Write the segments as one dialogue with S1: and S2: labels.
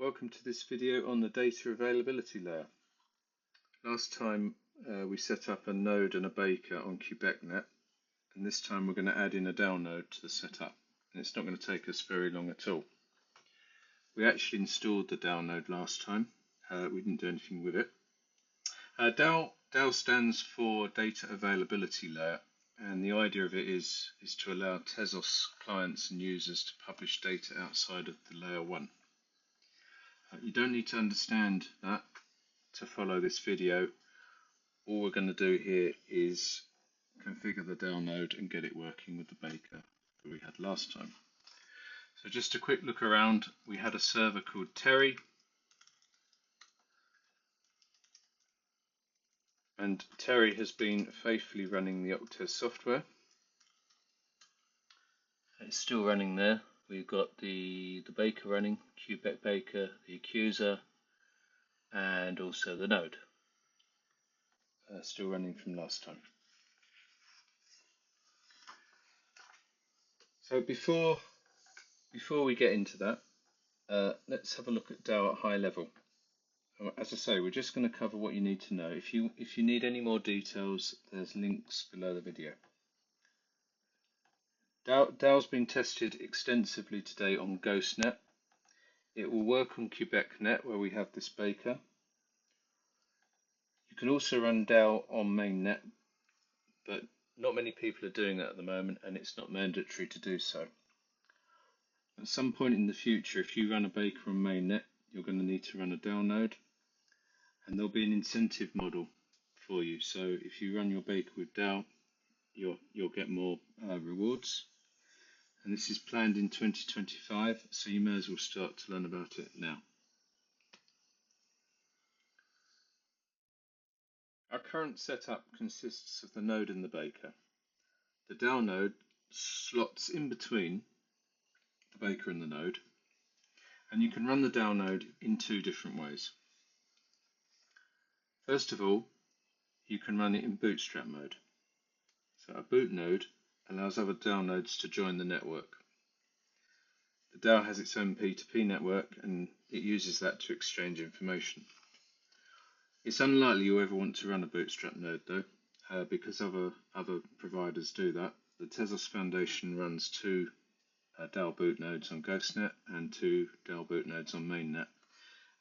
S1: Welcome to this video on the data availability layer. Last time we set up a node and a baker on QuebecNet, and this time we're going to add in a DAL node to the setup, and it's not going to take us very long at all. We actually installed the DAL node last time. We didn't do anything with it. DAL stands for Data Availability Layer, and the idea of it is to allow Tezos clients and users to publish data outside of the layer 1. You don't need to understand that to follow this video. All we're going to do here is configure the DAL node and get it working with the baker that we had last time. So just a quick look around. We had a server called Terry, and Terry has been faithfully running the Octez software. It's still running there. We've got the baker running, Quebec baker, the accuser, and also the node. Still running from last time. So before we get into that, let's have a look at DAL at high level. As I say, we're just going to cover what you need to know. If you need any more details, there's links below the video. DAL's been tested extensively today on GhostNet. It will work on QuebecNet, where we have this baker. You can also run DAL on mainnet, but not many people are doing that at the moment, and it's not mandatory to do so. At some point in the future, if you run a baker on mainnet, you're going to need to run a DAL node, and there'll be an incentive model for you. So if you run your baker with DAL, you'll get more rewards. And this is planned in 2025, so you may as well start to learn about it now. Our current setup consists of the node and the baker. The DAL node slots in between the baker and the node, and you can run the DAL node in two different ways. First of all, you can run it in bootstrap mode. So a boot node allows other DAL nodes to join the network. The DAL has its own P2P network, and it uses that to exchange information. It's unlikely you'll ever want to run a bootstrap node though, because other providers do that. The Tezos Foundation runs two DAL boot nodes on GhostNet and two DAL boot nodes on mainnet,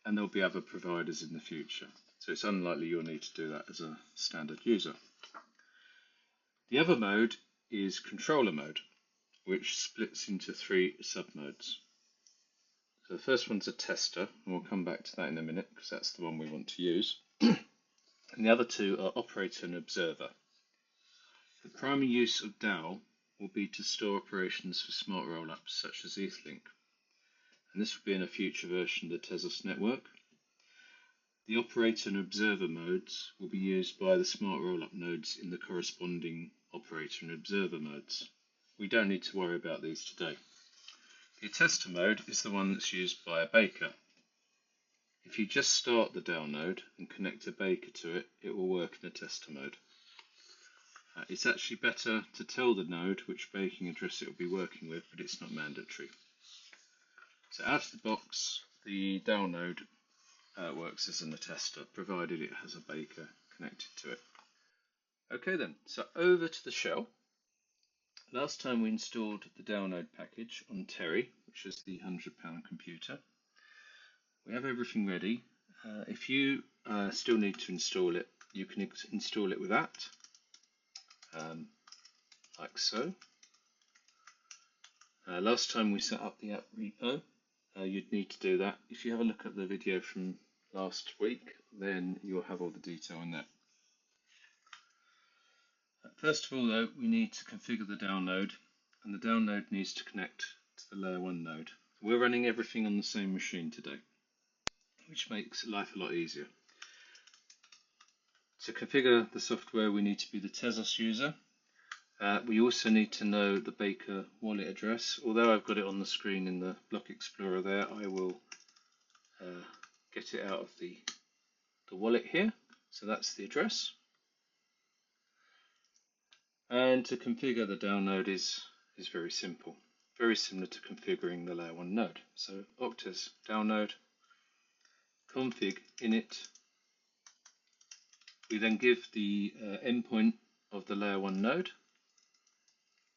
S1: and there'll be other providers in the future. So it's unlikely you'll need to do that as a standard user. The other mode is controller mode, which splits into three submodes. So the first one's a tester, and we'll come back to that in a minute because that's the one we want to use. And the other two are operator and observer. The primary use of DAL will be to store operations for smart rollups such as ETHLink, and this will be in a future version of the Tezos network. The operator and observer modes will be used by the smart rollup nodes in the corresponding operator and observer modes. We don't need to worry about these today. The attester mode is the one that's used by a baker. If you just start the DAL node and connect a baker to it, it will work in attester mode. It's actually better to tell the node which baking address it will be working with, but it's not mandatory. So out of the box, the DAL node works as an attester, provided it has a baker connected to it. Okay then, so over to the shell. Last time we installed the DAL node package on Terry, which is the £100 computer. We have everything ready. If you still need to install it, you can install it with that, like so. Last time we set up the app repo, you'd need to do that. If you have a look at the video from last week, then you'll have all the detail in that. First of all though, we need to configure the DAL node, and the DAL node needs to connect to the layer 1 node. We're running everything on the same machine today, which makes life a lot easier. To configure the software, we need to be the Tezos user. We also need to know the baker wallet address. Although I've got it on the screen in the Block Explorer there, I will get it out of the wallet here. So that's the address. And to configure the DAL node is very simple, very similar to configuring the layer 1 node. So Octez DAL node, config init, we then give the endpoint of the layer 1 node,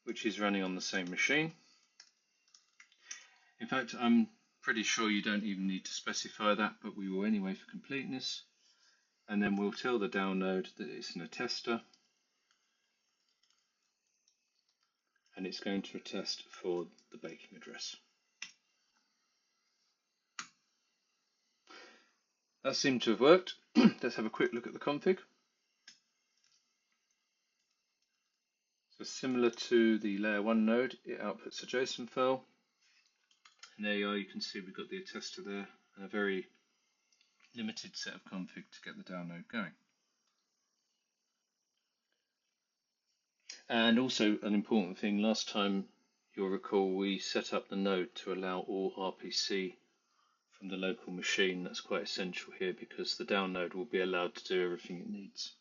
S1: which is running on the same machine. In fact, I'm pretty sure you don't even need to specify that, but we will anyway for completeness. And then we'll tell the DAL node that it's an attester, and it's going to attest for the baking address. That seemed to have worked. Let's have a quick look at the config. So similar to the layer 1 node, it outputs a JSON file. And there you are, you can see we've got the attester there, and a very limited set of config to get the DAL node going. And also an important thing, last time you'll recall we set up the node to allow all RPC from the local machine. That's quite essential here because the DAL node will be allowed to do everything it needs.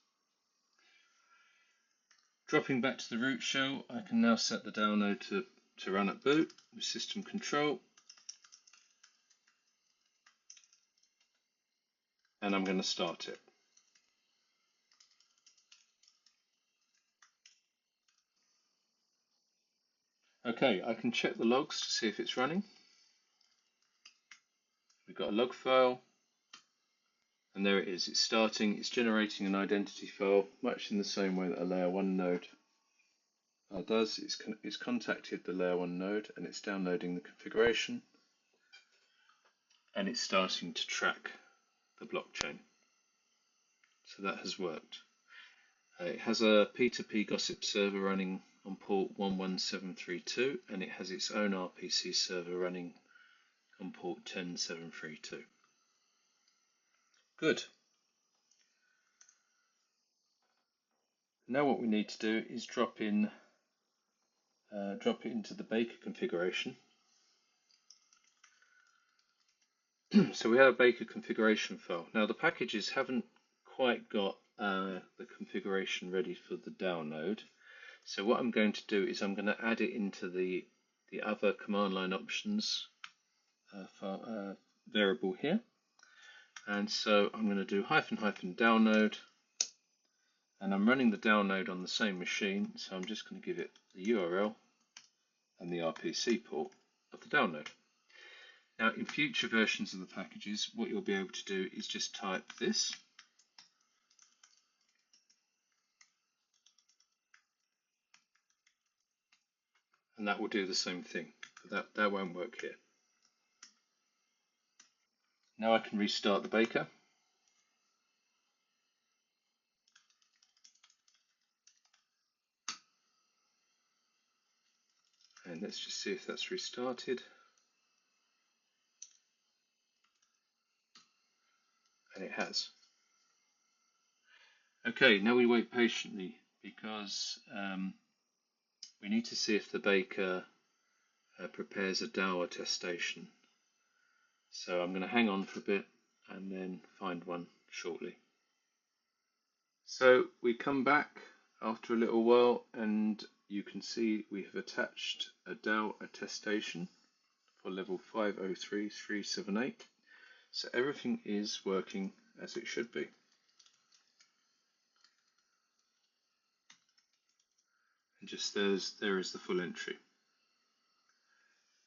S1: Dropping back to the root shell, I can now set the DAL node to run at boot with system control. And I'm going to start it. Okay, I can check the logs to see if it's running. We've got a log file, and there it is. It's starting, it's generating an identity file, much in the same way that a layer 1 node does. It's contacted the layer 1 node, and it's downloading the configuration, and it's starting to track the blockchain. So that has worked. It has a P2P gossip server running on port 11732, and it has its own RPC server running on port 10732. Good. Now what we need to do is drop it into the Baker configuration. So we have a Baker configuration file. Now the packages haven't quite got the configuration ready for the DAL node. So what I'm going to do is I'm going to add it into the other command line options variable here. And so I'm going to do -- DAL node, and I'm running the DAL node on the same machine, so I'm just going to give it the URL and the RPC port of the DAL node. Now in future versions of the packages, what you'll be able to do is just type this, and that will do the same thing, but that won't work here. Now I can restart the Baker. And let's just see if that's restarted. And it has. Okay, now we wait patiently because we need to see if the Baker prepares a DAL attestation. So I'm going to hang on for a bit and then find one shortly. So we come back after a little while, and you can see we have attached a DAL attestation for level 503378. So everything is working as it should be. And just there is the full entry.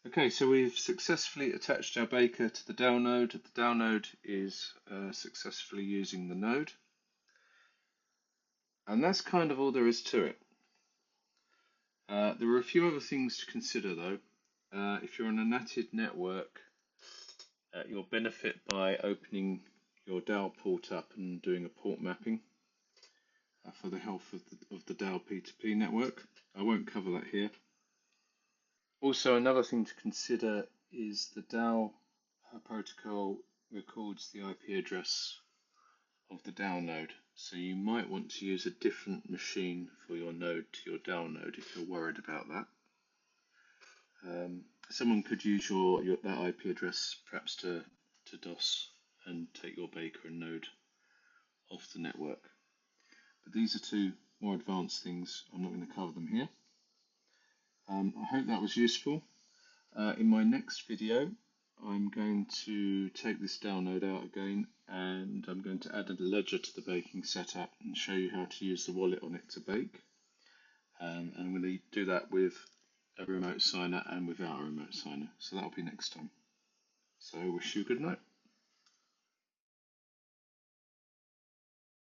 S1: Okay, so we've successfully attached our Baker to the DAL node. The DAL node is successfully using the node. And that's kind of all there is to it. There are a few other things to consider though. If you're on a NATed network, you'll benefit by opening your DAL port up and doing a port mapping for the health of the DAL P2P network. I won't cover that here. Also, another thing to consider is the DAL protocol records the IP address of the DAL node. So you might want to use a different machine for your node to your DAL node if you're worried about that. Someone could use that IP address perhaps to DOS and take your Baker and node off the network. But these are two more advanced things. I'm not going to cover them here. I hope that was useful. In my next video, I'm going to take this DAL node out again, and I'm going to add a ledger to the baking setup and show you how to use the wallet on it to bake. And I'm going to do that with a remote signer and without a remote signer. So that'll be next time. So I wish you a good night.